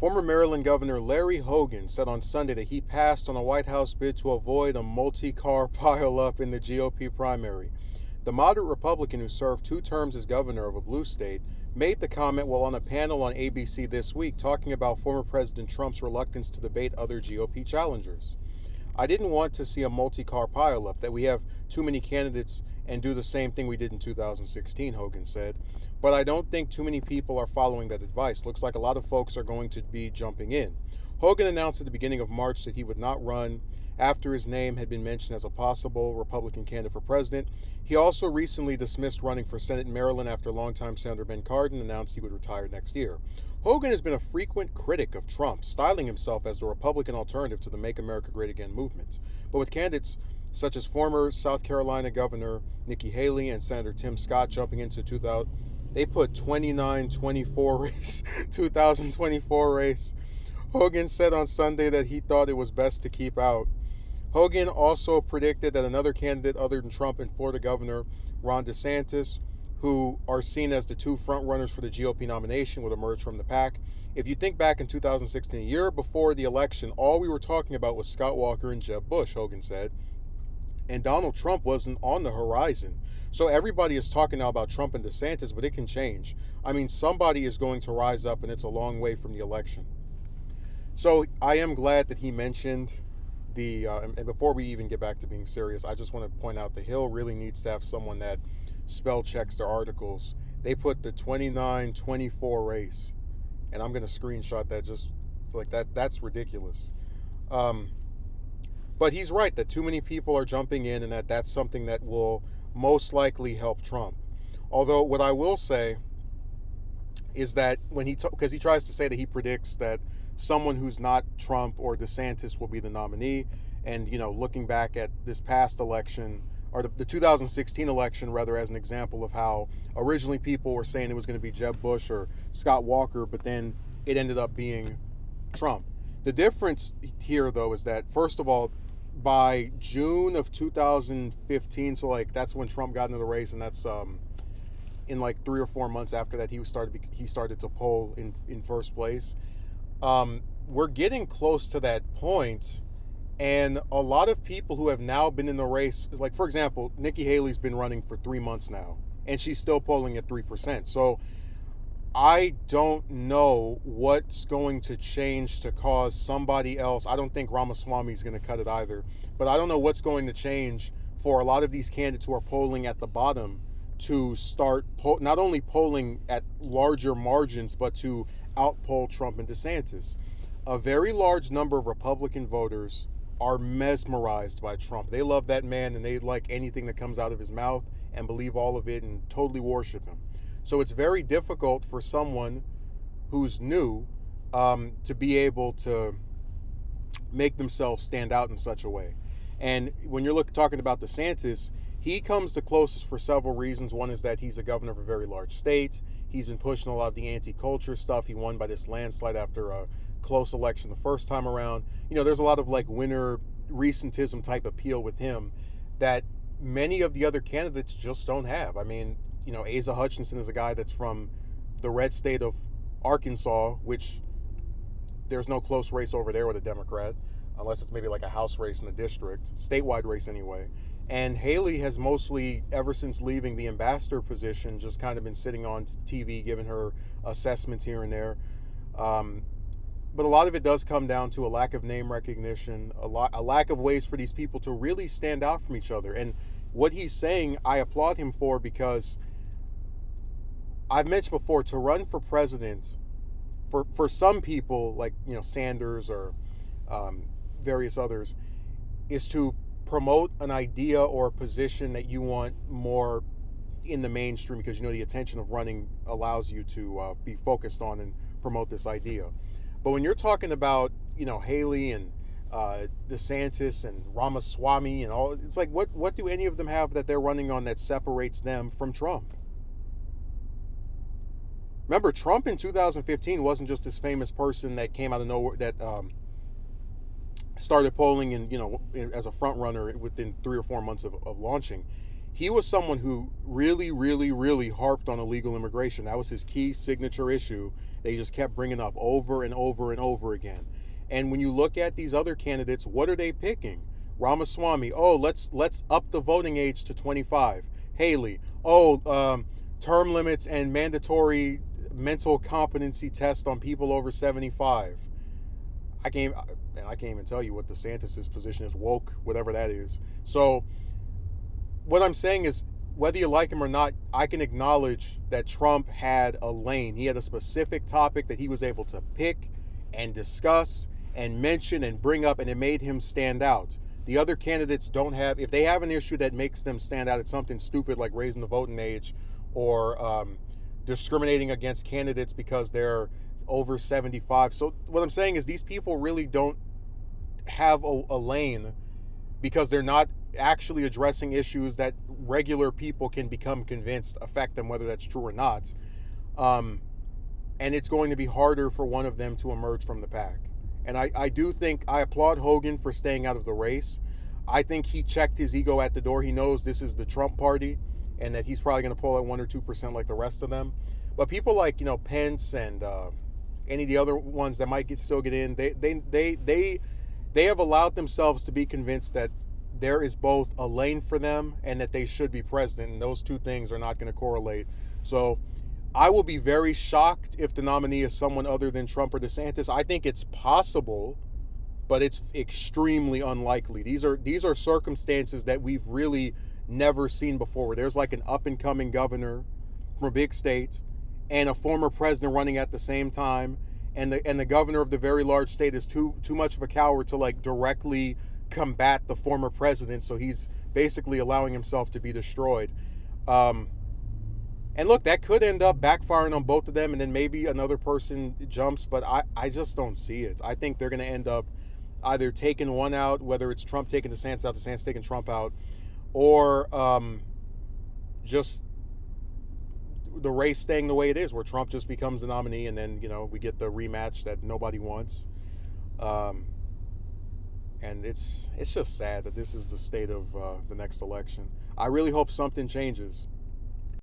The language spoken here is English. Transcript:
Former Maryland Governor Larry Hogan said on Sunday that he passed on a White House bid to avoid a multi-car pileup in the GOP primary. The moderate Republican who served 2 terms as governor of a blue state made the comment while on a panel on ABC this week talking about former President Trump's reluctance to debate other GOP challengers. I didn't want to see a multi-car pileup, that we have too many candidates and do the same thing we did in 2016, Hogan said. But I don't think too many people are following that advice. Looks like a lot of folks are going to be jumping in. Hogan announced at the beginning of March that he would not run after his name had been mentioned as a possible Republican candidate for president. He also recently dismissed running for Senate in Maryland after longtime Senator Ben Cardin announced he would retire next year. Hogan has been a frequent critic of Trump, styling himself as the Republican alternative to the Make America Great Again movement. But with candidates such as former South Carolina Governor Nikki Haley and Senator Tim Scott jumping into 2000, they put 29-24 race, 2024 race. Hogan said on Sunday that he thought it was best to keep out. Hogan also predicted that another candidate other than Trump and Florida Governor Ron DeSantis, who are seen as the 2 frontrunners for the GOP nomination, would emerge from the pack. If you think back in 2016, a year before the election, all we were talking about was Scott Walker and Jeb Bush, Hogan said. And Donald Trump wasn't on the horizon. So everybody is talking now about Trump and DeSantis, but it can change. I mean, somebody is going to rise up, and it's a long way from the election. So I am glad that he mentioned and before we even get back to being serious, I just want to point out the Hill really needs to have someone that spell checks their articles. They put the 29-24 race, and I'm going to screenshot that just like that. That's ridiculous. But he's right that too many people are jumping in, and that's something that will most likely help Trump. Although what I will say is that when because he tries to say that he predicts that someone who's not Trump or DeSantis will be the nominee, and looking back at this past election, or the 2016 election rather, as an example of how originally people were saying it was going to be Jeb Bush or Scott Walker, but then it ended up being Trump. The difference here, though, is that, first of all, by June of 2015, so that's when Trump got into the race, and that's in 3 or 4 months after that he started to poll in first place. We're getting close to that point, and a lot of people who have now been in the race, like for example, Nikki Haley's been running for 3 months now, and she's still polling at 3%. So I don't know what's going to change to cause somebody else. I don't think Ramaswamy's going to cut it either, but I don't know what's going to change for a lot of these candidates who are polling at the bottom to start not only polling at larger margins, but to outpoll Trump and DeSantis. A very large number of Republican voters are mesmerized by Trump. They love that man, and they like anything that comes out of his mouth and believe all of it and totally worship him. So it's very difficult for someone who's new to be able to make themselves stand out in such a way. And when you're talking about DeSantis, he comes the closest for several reasons. One is that he's a governor of a very large state. He's been pushing a lot of the anti-culture stuff. He won by this landslide after a close election the first time around. There's a lot of winner recentism type appeal with him that many of the other candidates just don't have. I mean, Asa Hutchinson is a guy that's from the red state of Arkansas, which there's no close race over there with a Democrat, unless it's maybe like a House race in the district, statewide race anyway. And Haley has mostly, ever since leaving the ambassador position, just kind of been sitting on TV, giving her assessments here and there. But a lot of it does come down to a lack of name recognition, a lack of ways for these people to really stand out from each other. And what he's saying, I applaud him for, because I've mentioned before, to run for president, for some people, like Sanders or various others, is to promote an idea or a position that you want more in the mainstream, because the attention of running allows you to be focused on and promote this idea. But when you're talking about Haley and DeSantis and Ramaswamy and all, it's like what do any of them have that they're running on that separates them from Trump? Remember, Trump in 2015 wasn't just this famous person that came out of nowhere that started polling and as a front runner within 3 or 4 months of launching. He was someone who really, really, really harped on illegal immigration. That was his key signature issue, they just kept bringing up over and over and over again. And when you look at these other candidates, what are they picking? Ramaswamy, oh, let's up the voting age to 25. Haley, oh, term limits and mandatory mental competency test on people over 75. I can't even tell you what DeSantis's position is, woke, whatever that is. So what I'm saying is, whether you like him or not, I can acknowledge that Trump had a lane. He had a specific topic that he was able to pick and discuss and mention and bring up, and it made him stand out. The other candidates don't have, if they have an issue that makes them stand out, it's something stupid like raising the voting age or discriminating against candidates because they're over 75. So what I'm saying is these people really don't have a lane because they're not actually addressing issues that regular people can become convinced affect them, whether that's true or not. And it's going to be harder for one of them to emerge from the pack. And I do think I applaud Hogan for staying out of the race. I think he checked his ego at the door. He knows this is the Trump party and that he's probably going to pull at 1 or 2% like the rest of them. But people like, Pence and any of the other ones that might still get in, they have allowed themselves to be convinced that there is both a lane for them and that they should be president, and those two things are not going to correlate. So I will be very shocked if the nominee is someone other than Trump or DeSantis. I think it's possible, but it's extremely unlikely. These are circumstances that we've really never seen before, where there's like an up-and-coming governor from a big state and a former president running at the same time, and the governor of the very large state is too much of a coward to like directly combat the former president, so he's basically allowing himself to be destroyed. And look, that could end up backfiring on both of them, and then maybe another person jumps, but I just don't see it. I think they're going to end up either taking one out, whether it's Trump taking DeSantis out, DeSantis taking Trump out, or just the race staying the way it is, where Trump just becomes the nominee, and then, we get the rematch that nobody wants. And it's just sad that this is the state of the next election. I really hope something changes.